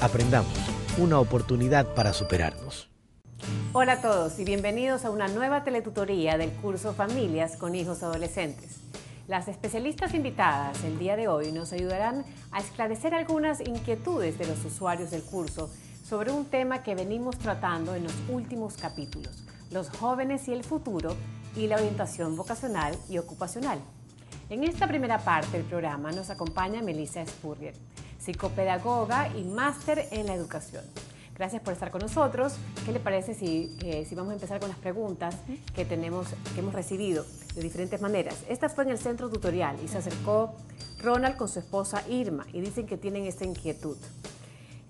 Aprendamos, una oportunidad para superarnos. Hola a todos y bienvenidos a una nueva teletutoría del curso Familias con Hijos Adolescentes. Las especialistas invitadas el día de hoy nos ayudarán a esclarecer algunas inquietudes de los usuarios del curso sobre un tema que venimos tratando en los últimos capítulos: los jóvenes y el futuro y la orientación vocacional y ocupacional. En esta primera parte del programa nos acompaña Melissa Spurrier, psicopedagoga y máster en la educación. Gracias por estar con nosotros. ¿Qué le parece si vamos a empezar con las preguntas que hemos recibido de diferentes maneras? Esta fue en el centro tutorial y se acercó Ronald con su esposa Irma y dicen que tienen esta inquietud.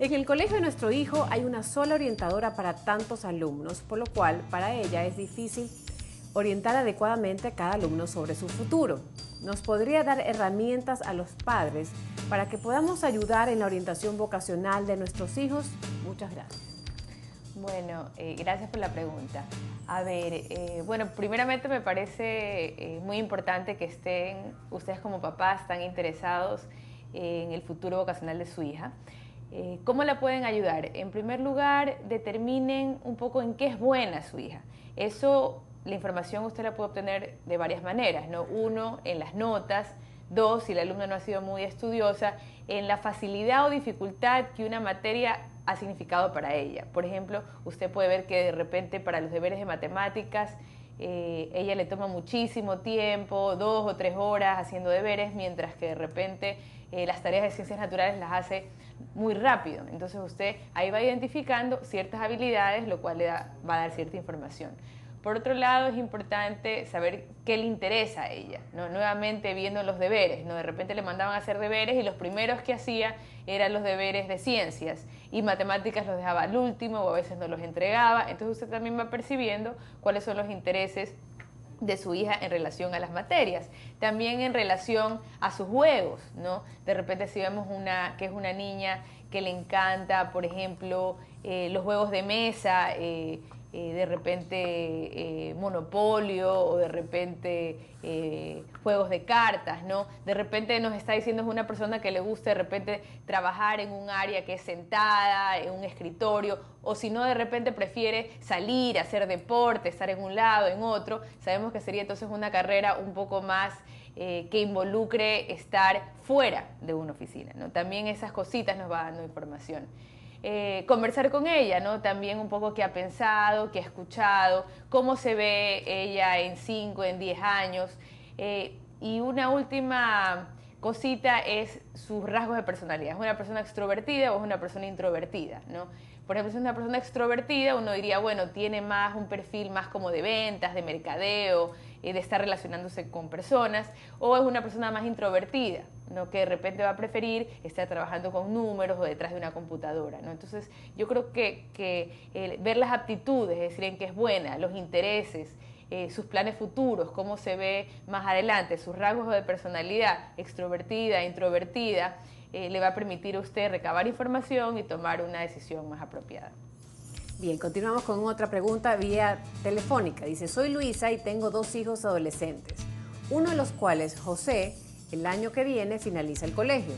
En el colegio de nuestro hijo hay una sola orientadora para tantos alumnos, por lo cual para ella es difícil orientar adecuadamente a cada alumno sobre su futuro. ¿Nos podría dar herramientas a los padres para que podamos ayudar en la orientación vocacional de nuestros hijos? Muchas gracias. Bueno, gracias por la pregunta. A ver, bueno, primeramente me parece muy importante que estén ustedes como papás tan interesados en el futuro vocacional de su hija. ¿Cómo la pueden ayudar? En primer lugar, determinen un poco en qué es buena su hija. La información usted la puede obtener de varias maneras, ¿no? Uno, en las notas. Dos, si la alumna no ha sido muy estudiosa, en la facilidad o dificultad que una materia ha significado para ella. Por ejemplo, usted puede ver que de repente para los deberes de matemáticas ella le toma muchísimo tiempo, 2 o 3 horas haciendo deberes, mientras que de repente las tareas de ciencias naturales las hace muy rápido. Entonces usted ahí va identificando ciertas habilidades, lo cual va a dar cierta información. Por otro lado, es importante saber qué le interesa a ella, ¿no? Nuevamente viendo los deberes, ¿no? De repente le mandaban a hacer deberes y los primeros que hacía eran los deberes de ciencias y matemáticas los dejaba al último o a veces no los entregaba. Entonces usted también va percibiendo cuáles son los intereses de su hija en relación a las materias, también en relación a sus juegos, ¿no? De repente si vemos que es una niña que le encanta, por ejemplo, los juegos de mesa, de repente Monopolio o de repente juegos de cartas, ¿no? De repente nos está diciendo es una persona que le gusta de repente trabajar en un área que es sentada, en un escritorio, o si no de repente prefiere salir, hacer deporte, estar en un lado, en otro. Sabemos que sería entonces una carrera un poco más que involucre estar fuera de una oficina, ¿no? También esas cositas nos va dando información. Conversar con ella, ¿no? También un poco qué ha pensado, qué ha escuchado, cómo se ve ella en 5, en 10 años. Y una última cosita es sus rasgos de personalidad. ¿Es una persona extrovertida o es una persona introvertida, ¿no? Por ejemplo, si es una persona extrovertida, uno diría, bueno, tiene más un perfil más como de ventas, de mercadeo, de estar relacionándose con personas, o es una persona más introvertida, ¿no? Que de repente va a preferir estar trabajando con números o detrás de una computadora, ¿no? Entonces, yo creo que ver las aptitudes, es decir, en qué es buena, los intereses, sus planes futuros, cómo se ve más adelante, sus rasgos de personalidad, extrovertida, introvertida, le va a permitir a usted recabar información y tomar una decisión más apropiada. Bien, continuamos con otra pregunta vía telefónica. Dice, soy Luisa y tengo 2 hijos adolescentes, uno de los cuales, José, el año que viene finaliza el colegio.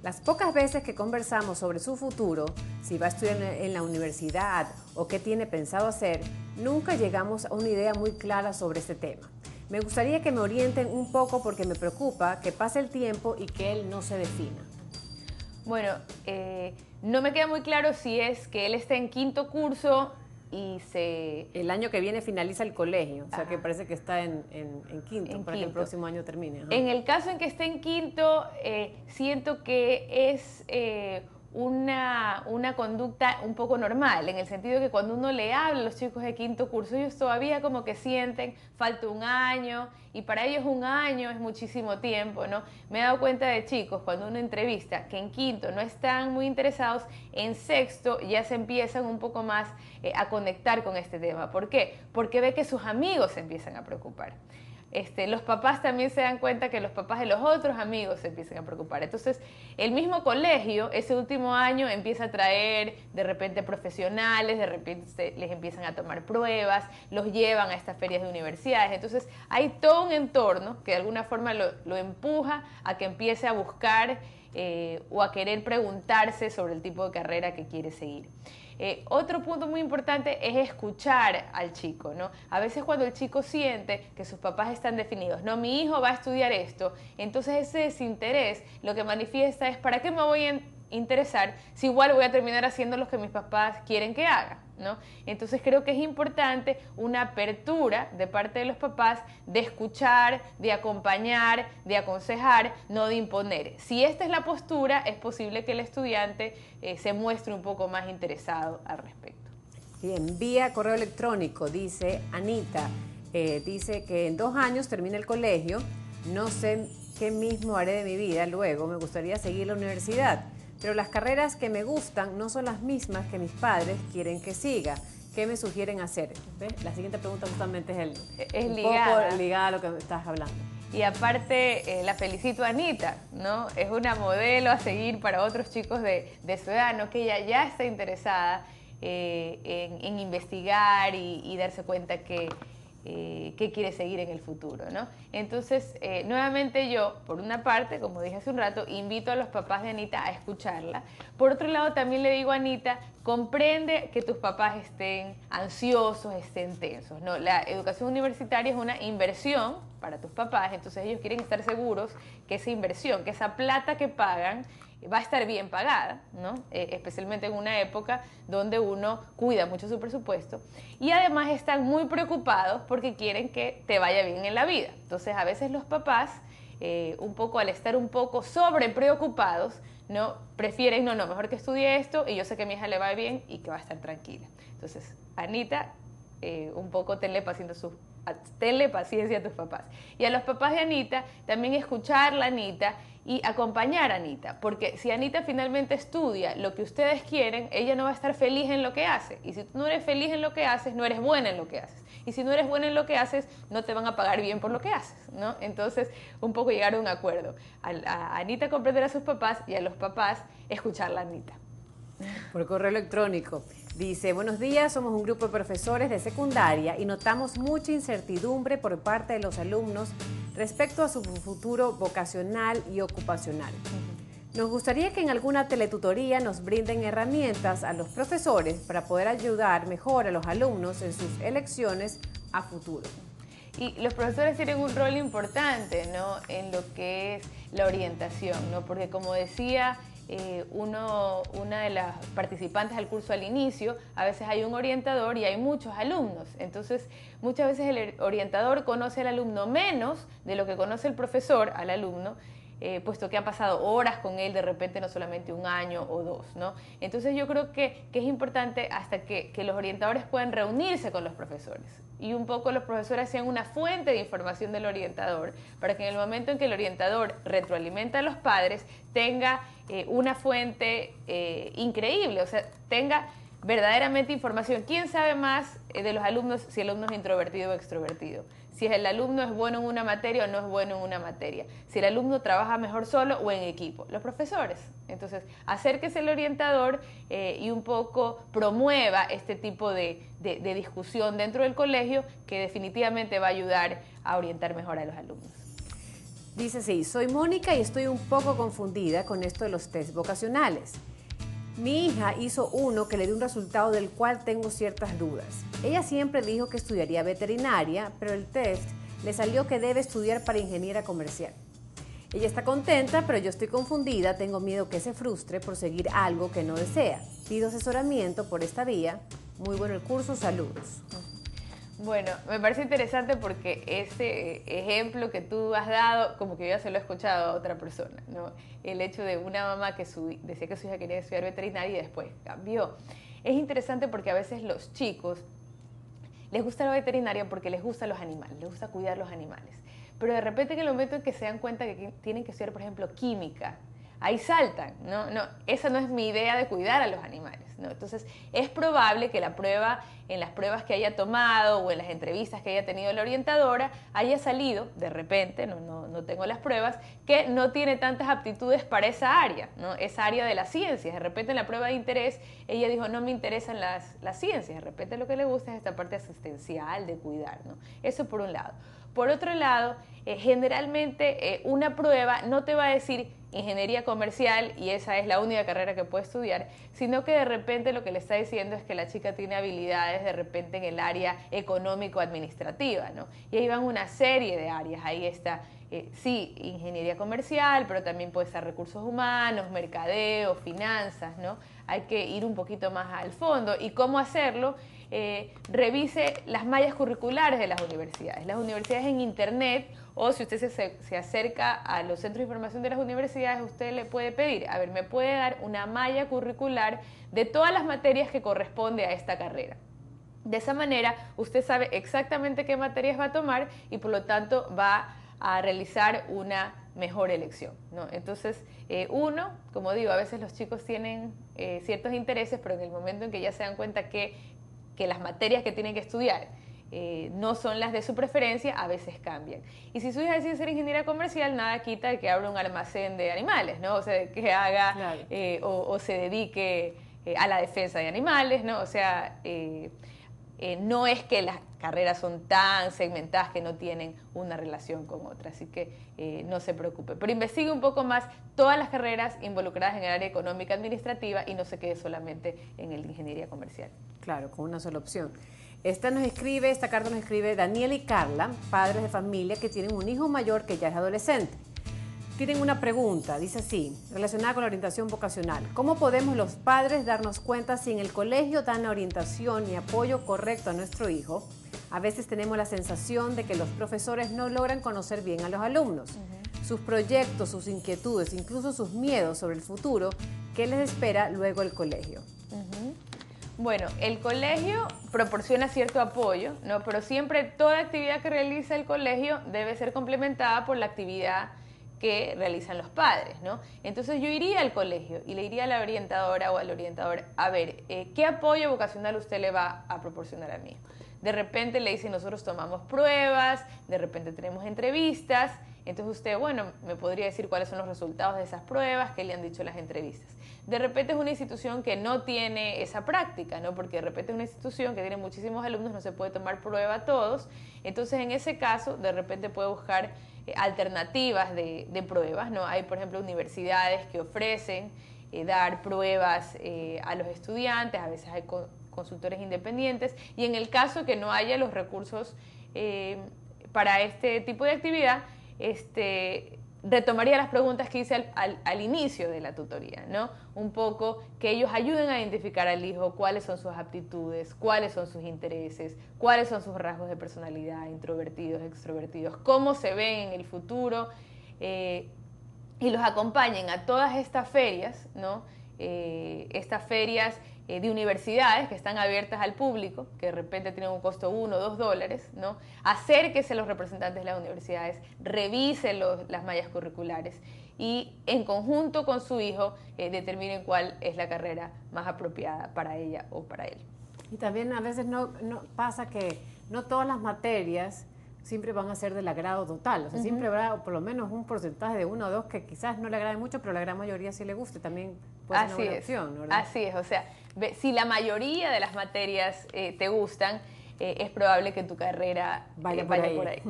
Las pocas veces que conversamos sobre su futuro, si va a estudiar en la universidad o qué tiene pensado hacer, nunca llegamos a una idea muy clara sobre este tema. Me gustaría que me orienten un poco porque me preocupa que pase el tiempo y que él no se defina. Bueno, no me queda muy claro si es que él está en 5º curso y el año que viene finaliza el colegio, o sea, Ajá. que parece que está en quinto, para que el próximo año termine. Ajá. En el caso en que esté en 5º, siento que es una conducta un poco normal, en el sentido que cuando uno le habla a los chicos de 5º curso, ellos todavía como que sienten, falta un año, y para ellos un año es muchísimo tiempo, ¿no? Me he dado cuenta de chicos, cuando uno entrevista, que en 5º no están muy interesados, en 6º ya se empiezan un poco más a conectar con este tema. ¿Por qué? Porque ve que sus amigos se empiezan a preocupar. Los papás también se dan cuenta que los papás de los otros amigos se empiezan a preocupar. Entonces, el mismo colegio, ese último año, empieza a traer de repente profesionales, de repente les empiezan a tomar pruebas, los llevan a estas ferias de universidades. Entonces, hay todo un entorno que de alguna forma lo empuja a que empiece a buscar o a querer preguntarse sobre el tipo de carrera que quiere seguir. Otro punto muy importante es escuchar al chico, ¿no? A veces cuando el chico siente que sus papás están definidos, no, mi hijo va a estudiar esto, entonces ese desinterés lo que manifiesta es, ¿para qué me voy a interesar si igual voy a terminar haciendo lo que mis papás quieren que haga, ¿no? Entonces creo que es importante una apertura de parte de los papás de escuchar, de acompañar, de aconsejar, no de imponer. Si esta es la postura, es posible que el estudiante se muestre un poco más interesado al respecto. Bien, vía correo electrónico, dice Anita, dice que en 2 años termina el colegio, no sé qué mismo haré de mi vida, luego me gustaría seguir la universidad. Pero las carreras que me gustan no son las mismas que mis padres quieren que siga. ¿Qué me sugieren hacer? ¿Ves? La siguiente pregunta justamente es un ligada. poco ligada a lo que estás hablando. Y aparte, la felicito a Anita, ¿no? Es una modelo a seguir para otros chicos de su edad, ¿no? Que ella ya está interesada en investigar y darse cuenta que quiere seguir en el futuro, ¿no? Entonces, nuevamente yo, por una parte, como dije hace un rato, invito a los papás de Anita a escucharla. Por otro lado, también le digo a Anita, comprende que tus papás estén ansiosos, estén tensos, ¿no? La educación universitaria es una inversión para tus papás, entonces ellos quieren estar seguros que esa inversión, que esa plata que pagan, va a estar bien pagada, ¿no? Especialmente en una época donde uno cuida mucho su presupuesto, y además están muy preocupados porque quieren que te vaya bien en la vida. Entonces a veces los papás, un poco al estar un poco sobre preocupados, ¿no? Prefieren, no, mejor que estudie esto y yo sé que a mi hija le va bien y que va a estar tranquila. Entonces, Anita, un poco tenle paciencia a tus papás. Y a los papás de Anita, también escucharla a Anita y acompañar a Anita, porque si Anita finalmente estudia lo que ustedes quieren, ella no va a estar feliz en lo que hace, y si tú no eres feliz en lo que haces, no eres buena en lo que haces, y si no eres buena en lo que haces, no te van a pagar bien por lo que haces, ¿no? Entonces, un poco llegar a un acuerdo, a Anita comprender a sus papás y a los papás escucharla a Anita. Por correo electrónico. Dice, buenos días, somos un grupo de profesores de secundaria y notamos mucha incertidumbre por parte de los alumnos respecto a su futuro vocacional y ocupacional. Nos gustaría que en alguna teletutoría nos brinden herramientas a los profesores para poder ayudar mejor a los alumnos en sus elecciones a futuro. Y los profesores tienen un rol importante, ¿no? En lo que es la orientación, ¿no? Porque como decía una de las participantes del curso al inicio, a veces hay un orientador y hay muchos alumnos. Entonces, muchas veces el orientador conoce al alumno menos de lo que conoce el profesor al alumno, puesto que ha pasado horas con él, de repente no solamente 1 año o 2, ¿no? Entonces yo creo que es importante hasta que los orientadores puedan reunirse con los profesores y un poco los profesores sean una fuente de información del orientador, para que en el momento en que el orientador retroalimenta a los padres tenga una fuente increíble, o sea, tenga verdaderamente información. ¿Quién sabe más de los alumnos si el alumno es introvertido o extrovertido? Si el alumno es bueno en una materia o no es bueno en una materia. Si el alumno trabaja mejor solo o en equipo. Los profesores. Entonces, acérquese al orientador y un poco promueva este tipo de discusión dentro del colegio que definitivamente va a ayudar a orientar mejor a los alumnos. Dice así, soy Mónica y estoy un poco confundida con esto de los test vocacionales. Mi hija hizo uno que le dio un resultado del cual tengo ciertas dudas. Ella siempre dijo que estudiaría veterinaria, pero el test le salió que debe estudiar para ingeniera comercial. Ella está contenta, pero yo estoy confundida, tengo miedo que se frustre por seguir algo que no desea. Pido asesoramiento por esta vía. Muy bueno el curso, saludos. Bueno, me parece interesante porque ese ejemplo que tú has dado, como que yo ya se lo he escuchado a otra persona, ¿no? El hecho de una mamá que decía que su hija quería estudiar veterinaria y después cambió. Es interesante porque a veces los chicos les gusta la veterinaria porque les gustan los animales, les gusta cuidar los animales. Pero de repente en el momento en que se dan cuenta que tienen que estudiar, por ejemplo, química, ahí saltan, no, esa no es mi idea de cuidar a los animales, ¿no? Entonces, es probable que en las pruebas que haya tomado o en las entrevistas que haya tenido la orientadora, haya salido, de repente, no tengo las pruebas, que no tiene tantas aptitudes para esa área, ¿no? Esa área de las ciencias. De repente en la prueba de interés, ella dijo, no me interesan las ciencias. De repente lo que le gusta es esta parte asistencial, de cuidar, ¿no? Eso por un lado. Por otro lado, generalmente una prueba no te va a decir ingeniería comercial y esa es la única carrera que puede estudiar, sino que de repente lo que le está diciendo es que la chica tiene habilidades de repente en el área económico-administrativa, ¿no? Y ahí van una serie de áreas, ahí está, sí, ingeniería comercial, pero también puede ser recursos humanos, mercadeo, finanzas, ¿no? Hay que ir un poquito más al fondo. ¿Y cómo hacerlo? Revise las mallas curriculares de las universidades. Las universidades en internet, o si usted se acerca a los centros de información de las universidades, usted le puede pedir, a ver, me puede dar una malla curricular de todas las materias que corresponde a esta carrera. De esa manera, usted sabe exactamente qué materias va a tomar y por lo tanto va a realizar una mejor elección, ¿no? Entonces, uno, como digo, a veces los chicos tienen ciertos intereses, pero en el momento en que ya se dan cuenta que las materias que tienen que estudiar no son las de su preferencia, a veces cambian. Y si su hija decide ser ingeniera comercial, nada quita de que abra un almacén de animales, ¿no? O sea, que haga Claro. o se dedique a la defensa de animales, ¿no? O sea, no es que las carreras son tan segmentadas que no tienen una relación con otras, así que no se preocupe. Pero investigue un poco más todas las carreras involucradas en el área económica administrativa y no se quede solamente en el de ingeniería comercial. Claro, con una sola opción. Esta carta nos escribe Daniel y Carla, padres de familia que tienen un hijo mayor que ya es adolescente. Tienen una pregunta, dice así, relacionada con la orientación vocacional. ¿Cómo podemos los padres darnos cuenta si en el colegio dan la orientación y apoyo correcto a nuestro hijo? A veces tenemos la sensación de que los profesores no logran conocer bien a los alumnos, sus proyectos, sus inquietudes, incluso sus miedos sobre el futuro que les espera luego el colegio. Bueno, el colegio proporciona cierto apoyo, ¿no? Pero siempre toda actividad que realiza el colegio debe ser complementada por la actividad que realizan los padres, ¿no? Entonces yo iría al colegio y le diría a la orientadora o al orientador, a ver, ¿qué apoyo vocacional usted le va a proporcionar a mí? De repente le dicen, nosotros tomamos pruebas, de repente tenemos entrevistas, entonces usted, bueno, me podría decir cuáles son los resultados de esas pruebas, qué le han dicho las entrevistas. De repente es una institución que no tiene esa práctica, ¿no? Porque de repente es una institución que tiene muchísimos alumnos, no se puede tomar prueba a todos, entonces en ese caso de repente puede buscar alternativas de pruebas, ¿no? Hay, por ejemplo, universidades que ofrecen dar pruebas a los estudiantes, a veces hay consultores independientes, y en el caso que no haya los recursos para este tipo de actividad, retomaría las preguntas que hice al inicio de la tutoría, ¿no? Un poco que ellos ayuden a identificar al hijo cuáles son sus aptitudes, cuáles son sus intereses, cuáles son sus rasgos de personalidad, introvertidos, extrovertidos, cómo se ven en el futuro, y los acompañen a todas estas ferias, ¿no? Estas ferias de universidades que están abiertas al público, que de repente tienen un costo $1 o $2, ¿no? Acérquese a los representantes de las universidades, revise las mallas curriculares y en conjunto con su hijo determinen cuál es la carrera más apropiada para ella o para él. Y también a veces no pasa que no todas las materias siempre van a ser del agrado total, o sea, siempre habrá por lo menos un porcentaje de 1 o 2 que quizás no le agrade mucho, pero la gran mayoría sí le guste, también puede ser una buena opción, ¿verdad? Así es, o sea, si la mayoría de las materias te gustan, es probable que tu carrera vaya por ahí.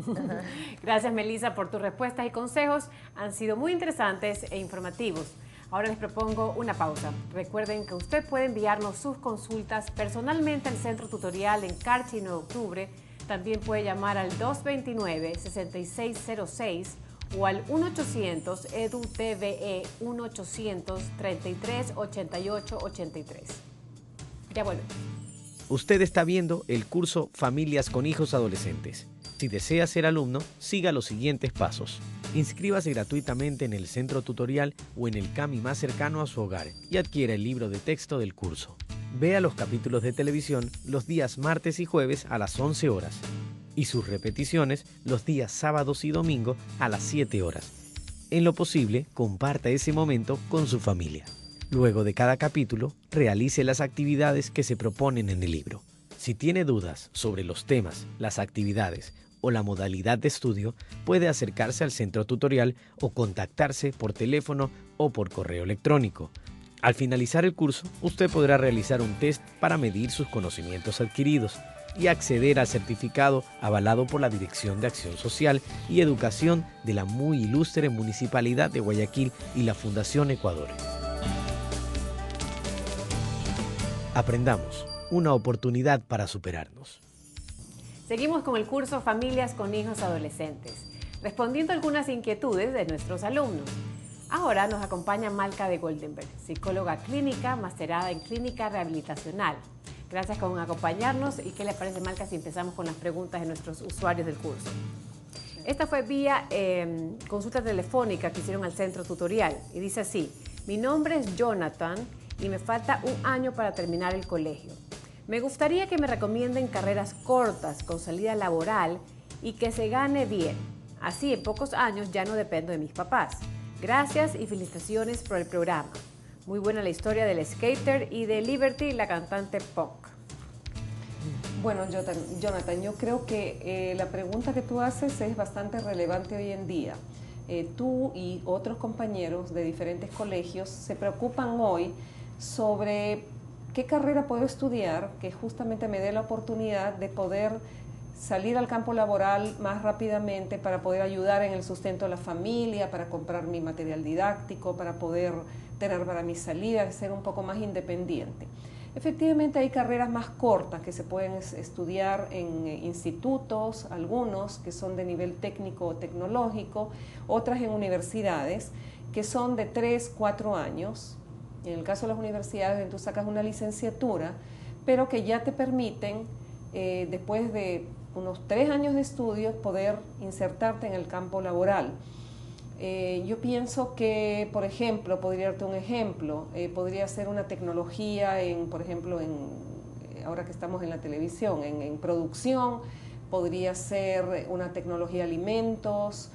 Gracias, Melissa, por tus respuestas y consejos, han sido muy interesantes e informativos. Ahora les propongo una pausa. Recuerden que usted puede enviarnos sus consultas personalmente al Centro Tutorial en Carchi 9 de Octubre. También puede llamar al 229-6606 o al 1-800-EDU-TVE 1-800-33-88-83. Ya volvemos. Usted está viendo el curso Familias con Hijos Adolescentes. Si desea ser alumno, siga los siguientes pasos. Inscríbase gratuitamente en el centro tutorial o en el CAMI más cercano a su hogar y adquiera el libro de texto del curso. Vea los capítulos de televisión los días martes y jueves a las 11 horas y sus repeticiones los días sábados y domingo a las 7 horas. En lo posible, comparta ese momento con su familia. Luego de cada capítulo, realice las actividades que se proponen en el libro. Si tiene dudas sobre los temas, las actividades o la modalidad de estudio, puede acercarse al centro tutorial o contactarse por teléfono o por correo electrónico. Al finalizar el curso, usted podrá realizar un test para medir sus conocimientos adquiridos. y acceder al certificado avalado por la Dirección de Acción Social y Educación de la muy ilustre Municipalidad de Guayaquil y la Fundación Ecuador. Aprendamos, una oportunidad para superarnos. Seguimos con el curso Familias con Hijos Adolescentes, respondiendo a algunas inquietudes de nuestros alumnos. Ahora nos acompaña Malca de Goldenberg, psicóloga clínica, masterada en clínica rehabilitacional. Gracias por acompañarnos. ¿Y qué le parece, Malca, si empezamos con las preguntas de nuestros usuarios del curso? Esta fue vía consulta telefónica que hicieron al centro tutorial y dice así: mi nombre es Jonathan y me falta un año para terminar el colegio. Me gustaría que me recomienden carreras cortas con salida laboral y que se gane bien. Así en pocos años ya no dependo de mis papás. Gracias y felicitaciones por el programa. Muy buena la historia del skater y de Liberty, la cantante punk. Bueno, Jonathan, yo creo que la pregunta que tú haces es bastante relevante hoy en día. Tú y otros compañeros de diferentes colegios se preocupan hoy sobre qué carrera puedo estudiar que justamente me dé la oportunidad de poder salir al campo laboral más rápidamente para poder ayudar en el sustento de la familia, para comprar mi material didáctico, para poder tener para mis salidas, ser un poco más independiente. Efectivamente hay carreras más cortas que se pueden estudiar en institutos, algunos que son de nivel técnico o tecnológico, otras en universidades que son de 3, 4 años. En el caso de las universidades tú sacas una licenciatura, pero que ya te permiten, después de unos 3 años de estudios, poder insertarte en el campo laboral. Yo pienso que, por ejemplo, podría darte un ejemplo, podría ser una tecnología, por ejemplo, ahora que estamos en la televisión, en producción, podría ser una tecnología de alimentos,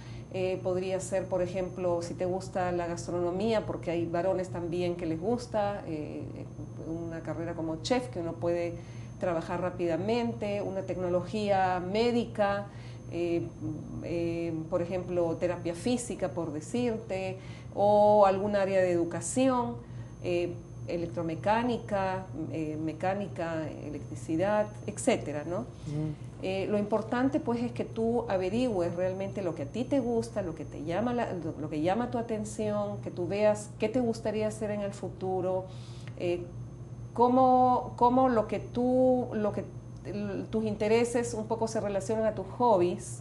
podría ser, por ejemplo, si te gusta la gastronomía, porque hay varones también que les gusta, una carrera como chef que uno puede trabajar rápidamente, una tecnología médica, por ejemplo, terapia física, por decirte, o algún área de educación, electromecánica, mecánica, electricidad, etcétera, ¿no? Lo importante pues es que tú averigües realmente lo que a ti te gusta, lo que te llama lo que llama tu atención, que tú veas qué te gustaría hacer en el futuro, cómo tus intereses un poco se relacionan a tus hobbies,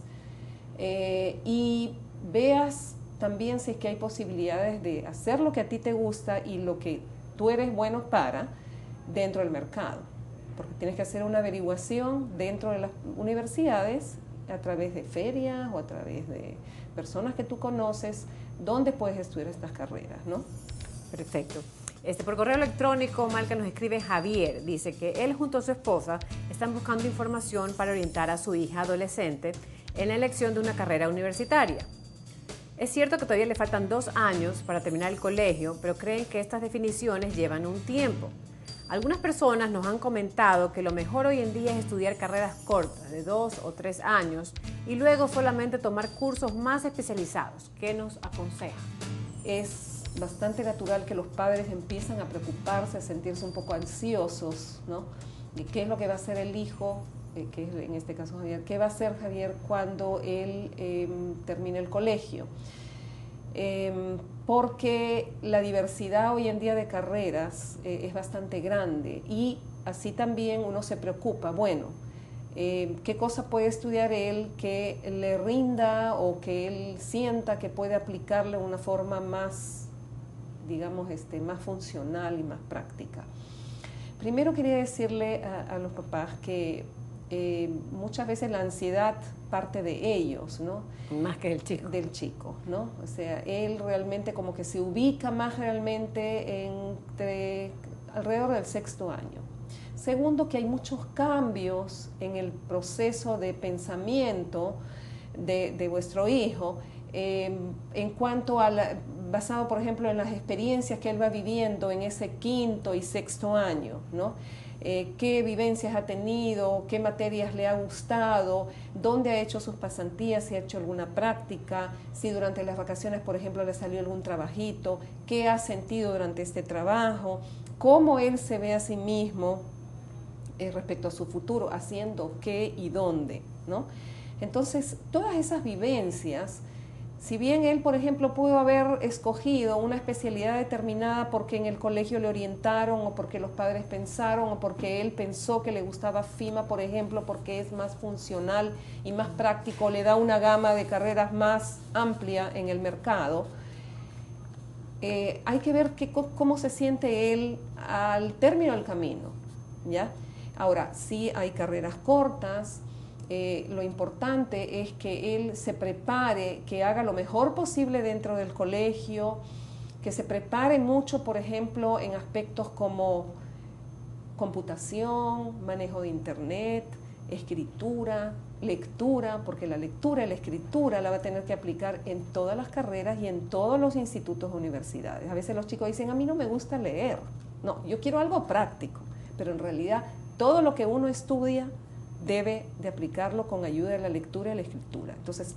y veas también si es que hay posibilidades de hacer lo que a ti te gusta y lo que tú eres bueno para dentro del mercado, porque tienes que hacer una averiguación dentro de las universidades a través de ferias o a través de personas que tú conoces, dónde puedes estudiar estas carreras, ¿no? Perfecto. Por correo electrónico, Malca, nos escribe Javier. Dice que él junto a su esposa están buscando información para orientar a su hija adolescente en la elección de una carrera universitaria. Es cierto que todavía le faltan 2 años para terminar el colegio, pero creen que estas definiciones llevan un tiempo. Algunas personas nos han comentado que lo mejor hoy en día es estudiar carreras cortas, de 2 o 3 años, y luego solamente tomar cursos más especializados. ¿Qué nos aconseja? Es bastante natural que los padres empiezan a preocuparse, a sentirse un poco ansiosos, ¿no? ¿Y qué es lo que va a hacer el hijo, que es en este caso Javier? ¿Qué va a hacer Javier cuando él termine el colegio? Porque la diversidad hoy en día de carreras es bastante grande y así también uno se preocupa, bueno, qué cosa puede estudiar él que le rinda o que él sienta que puede aplicarle de una forma más, digamos, más funcional y más práctica. Primero quería decirle a los papás que muchas veces la ansiedad parte de ellos, ¿no? Más que del chico. Del chico, ¿no? O sea, él realmente como que se ubica más realmente alrededor del 6º año. Segundo, que hay muchos cambios en el proceso de pensamiento de vuestro hijo, en cuanto a basado, por ejemplo, en las experiencias que él va viviendo en ese 5º y 6º año, ¿no? Qué vivencias ha tenido, qué materias le ha gustado, dónde ha hecho sus pasantías, si ha hecho alguna práctica, si durante las vacaciones, por ejemplo, le salió algún trabajito, qué ha sentido durante este trabajo, cómo él se ve a sí mismo respecto a su futuro, haciendo qué y dónde, ¿no? Entonces, todas esas vivencias, si bien él, por ejemplo, pudo haber escogido una especialidad determinada porque en el colegio le orientaron o porque los padres pensaron o porque él pensó que le gustaba FIMA, por ejemplo, porque es más funcional y más práctico, le da una gama de carreras más amplia en el mercado, hay que ver cómo se siente él al término del camino, ¿ya? Ahora, sí hay carreras cortas. Lo importante es que él se prepare, que haga lo mejor posible dentro del colegio, que se prepare mucho, por ejemplo, en aspectos como computación, manejo de internet, escritura, lectura, porque la lectura y la escritura la va a tener que aplicar en todas las carreras y en todos los institutos o universidades. A veces los chicos dicen, a mí no me gusta leer. No, yo quiero algo práctico, pero en realidad todo lo que uno estudia debe de aplicarlo con ayuda de la lectura y la escritura. Entonces,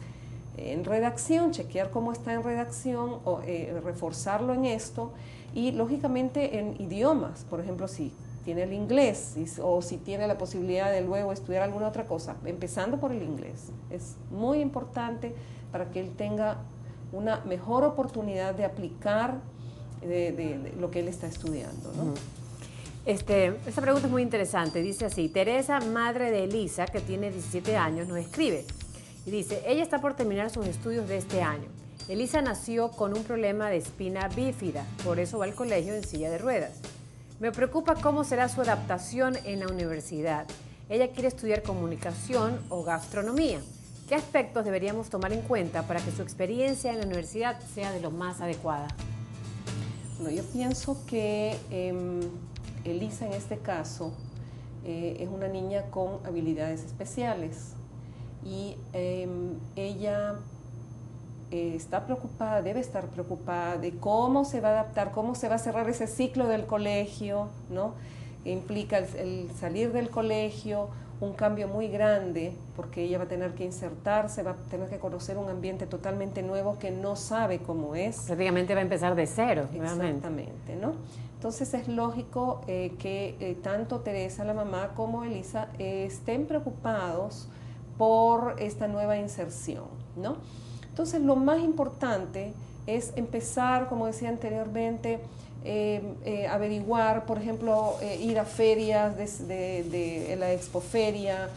en redacción, chequear cómo está en redacción, o reforzarlo en esto, y lógicamente en idiomas, por ejemplo, si tiene el inglés o si tiene la posibilidad de luego estudiar alguna otra cosa, empezando por el inglés. Es muy importante para que él tenga una mejor oportunidad de aplicar de lo que él está estudiando, ¿no? Esta pregunta es muy interesante. Dice así: Teresa, madre de Elisa, que tiene 17 años, nos escribe y dice, ella está por terminar sus estudios de este año. Elisa nació con un problema de espina bífida, por eso va al colegio en silla de ruedas. Me preocupa cómo será su adaptación en la universidad. Ella quiere estudiar comunicación o gastronomía. ¿Qué aspectos deberíamos tomar en cuenta para que su experiencia en la universidad sea de lo más adecuada? Bueno, yo pienso que Elisa en este caso es una niña con habilidades especiales y ella está preocupada, debe estar preocupada de cómo se va a adaptar, cómo se va a cerrar ese ciclo del colegio, ¿no? Que implica el salir del colegio, un cambio muy grande, porque ella va a tener que insertarse, va a tener que conocer un ambiente totalmente nuevo que no sabe cómo es. Prácticamente va a empezar de cero, nuevamente. Exactamente, ¿no? Entonces es lógico que tanto Teresa, la mamá, como Elisa estén preocupados por esta nueva inserción, ¿no? Entonces lo más importante es empezar, como decía anteriormente, averiguar, por ejemplo, ir a ferias de la expoferia,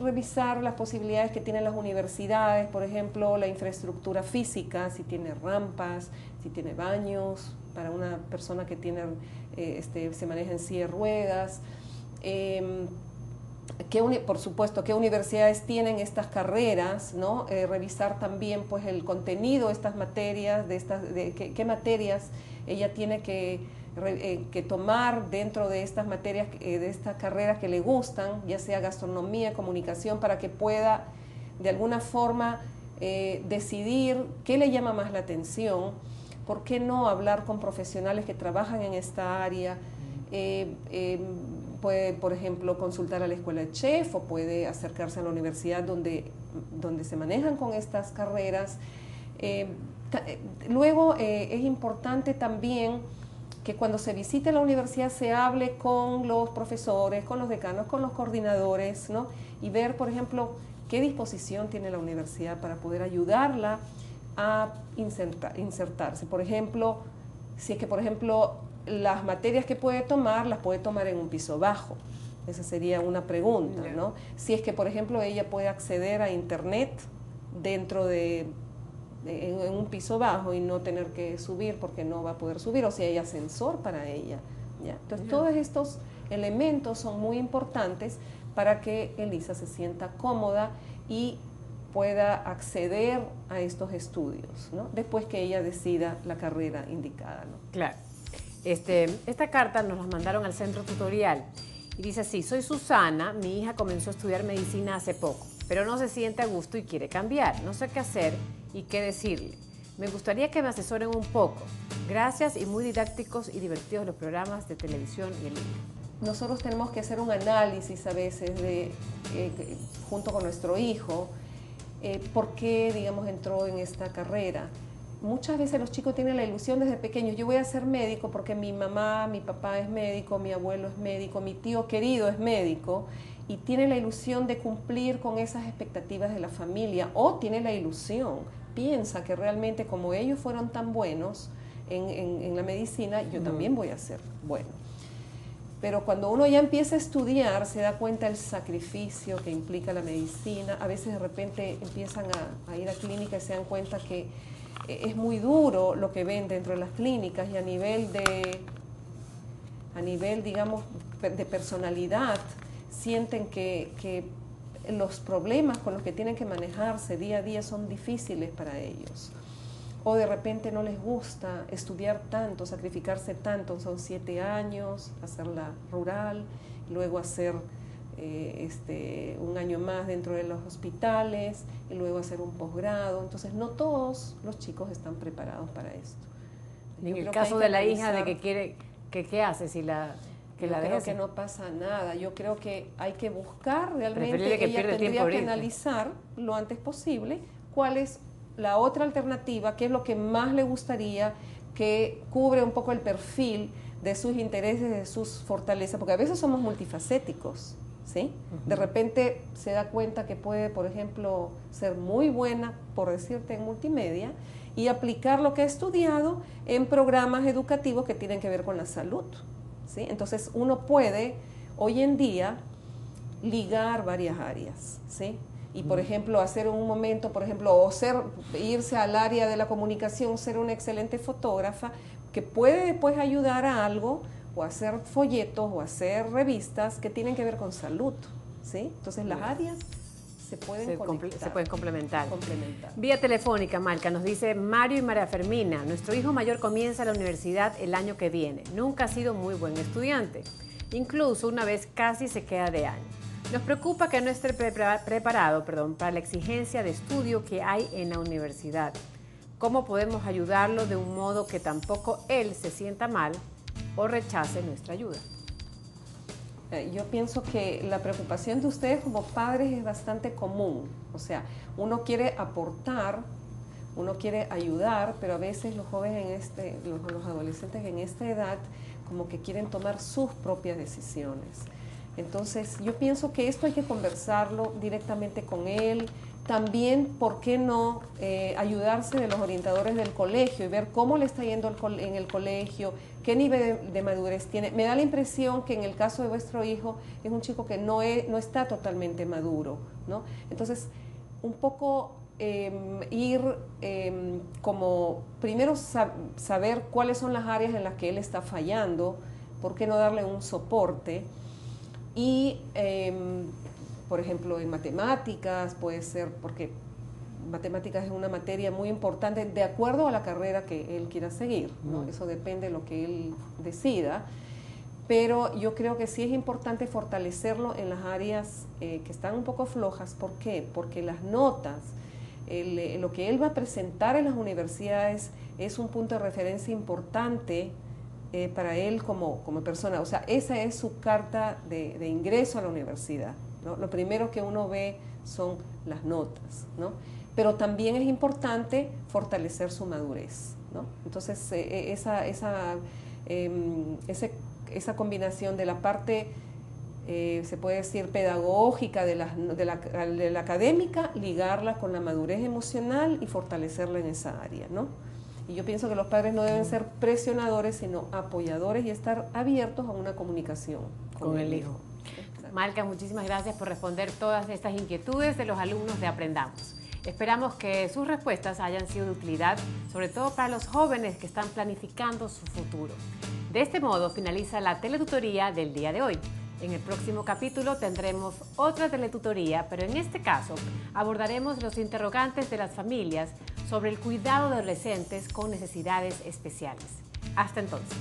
revisar las posibilidades que tienen las universidades, por ejemplo, la infraestructura física, si tiene rampas, si tiene baños para una persona que tiene, se maneja en silla de ruedas. Por supuesto, qué universidades tienen estas carreras, ¿no? Revisar también pues el contenido de estas materias, qué materias ella tiene que tomar dentro de estas materias, de estas carreras que le gustan, ya sea gastronomía, comunicación, para que pueda de alguna forma decidir qué le llama más la atención. ¿Por qué no hablar con profesionales que trabajan en esta área? Puede, por ejemplo, consultar a la escuela de chef o puede acercarse a la universidad donde se manejan con estas carreras. Luego es importante también que cuando se visite la universidad se hable con los profesores, con los decanos, con los coordinadores, ¿no? Y ver, por ejemplo, qué disposición tiene la universidad para poder ayudarla a insertarse. Por ejemplo, si es que, por ejemplo, las materias que puede tomar, las puede tomar en un piso bajo. Esa sería una pregunta, ¿no? Si es que, por ejemplo, ella puede acceder a internet dentro en un piso bajo y no tener que subir porque no va a poder subir, o si hay ascensor para ella, ¿ya? Entonces, todos estos elementos son muy importantes para que Elisa se sienta cómoda y pueda acceder a estos estudios, ¿no? Después que ella decida la carrera indicada, ¿no? Claro. Esta carta nos la mandaron al centro tutorial y dice así: soy Susana, mi hija comenzó a estudiar medicina hace poco, pero no se siente a gusto y quiere cambiar. No sé qué hacer y qué decirle. Me gustaría que me asesoren un poco. Gracias, y muy didácticos y divertidos los programas de televisión y el libro. Nosotros tenemos que hacer un análisis a veces junto con nuestro hijo, por qué, digamos, entró en esta carrera. muchas veces los chicos tienen la ilusión desde pequeños, yo voy a ser médico porque mi mamá, mi papá es médico, mi abuelo es médico, mi tío querido es médico, y tiene la ilusión de cumplir con esas expectativas de la familia, o tiene la ilusión, piensa que realmente como ellos fueron tan buenos en la medicina, yo también voy a ser bueno. Pero cuando uno ya empieza a estudiar, se da cuenta del sacrificio que implica la medicina. A veces de repente empiezan a ir a clínicas y se dan cuenta que es muy duro lo que ven dentro de las clínicas, y a nivel, digamos, de personalidad, sienten que los problemas con los que tienen que manejarse día a día son difíciles para ellos. O de repente no les gusta estudiar tanto, sacrificarse tanto, son 7 años, hacerla rural, luego hacer un año más dentro de los hospitales, y luego hacer un posgrado. Entonces no todos los chicos están preparados para esto. En el caso de la hija de que quiere, ¿qué hace si la que la creo dejes? que no pasa nada. Yo creo que hay que buscar realmente, que ella pierda tendría tiempo que ahorita. analizar lo antes posible cuál es la otra alternativa, qué es lo que más le gustaría, que cubre un poco el perfil de sus intereses, de sus fortalezas, porque a veces somos multifacéticos, ¿sí? De repente se da cuenta que puede, por ejemplo, ser muy buena, por decirte, en multimedia, y aplicar lo que ha estudiado en programas educativos que tienen que ver con la salud, ¿sí? Entonces uno puede, hoy en día, ligar varias áreas, ¿sí? Y por ejemplo, hacer un momento, por ejemplo, o irse al área de la comunicación, ser una excelente fotógrafa, que puede después ayudar a algo, o hacer folletos, o hacer revistas que tienen que ver con salud, ¿sí? Entonces las áreas se pueden complementar. complementar. Vía telefónica, Malca, nos dice Mario y María Fermina: nuestro hijo mayor comienza la universidad el año que viene. Nunca ha sido muy buen estudiante. Incluso una vez casi se queda de año. Nos preocupa que no esté preparado para la exigencia de estudio que hay en la universidad. ¿Cómo podemos ayudarlo de un modo que tampoco él se sienta mal o rechace nuestra ayuda? Yo pienso que la preocupación de ustedes como padres es bastante común. O sea, uno quiere aportar, uno quiere ayudar, pero a veces los jóvenes los adolescentes en esta edad como que quieren tomar sus propias decisiones. Entonces, yo pienso que esto hay que conversarlo directamente con él. También, ¿por qué no ayudarse de los orientadores del colegio y ver cómo le está yendo en el colegio, qué nivel de madurez tiene? Me da la impresión que en el caso de vuestro hijo es un chico que no está totalmente maduro, ¿no? Entonces, un poco como primero saber cuáles son las áreas en las que él está fallando, ¿por qué no darle un soporte? Y, por ejemplo, en matemáticas puede ser, porque matemáticas es una materia muy importante de acuerdo a la carrera que él quiera seguir, ¿no? Eso depende de lo que él decida, pero yo creo que sí es importante fortalecerlo en las áreas que están un poco flojas. ¿Por qué? Porque las notas, lo que él va a presentar en las universidades es un punto de referencia importante para él como persona. O sea, esa es su carta de ingreso a la universidad, ¿no? Lo primero que uno ve son las notas, ¿no? Pero también es importante fortalecer su madurez, ¿no? Entonces, esa combinación de la parte, se puede decir, pedagógica de la académica, ligarla con la madurez emocional y fortalecerla en esa área, ¿no? Y yo pienso que los padres no deben ser presionadores, sino apoyadores, y estar abiertos a una comunicación con el hijo. Malca, muchísimas gracias por responder todas estas inquietudes de los alumnos de Aprendamos. Esperamos que sus respuestas hayan sido de utilidad, sobre todo para los jóvenes que están planificando su futuro. De este modo finaliza la teletutoría del día de hoy. En el próximo capítulo tendremos otra teletutoría, pero en este caso abordaremos los interrogantes de las familias sobre el cuidado de adolescentes con necesidades especiales. Hasta entonces.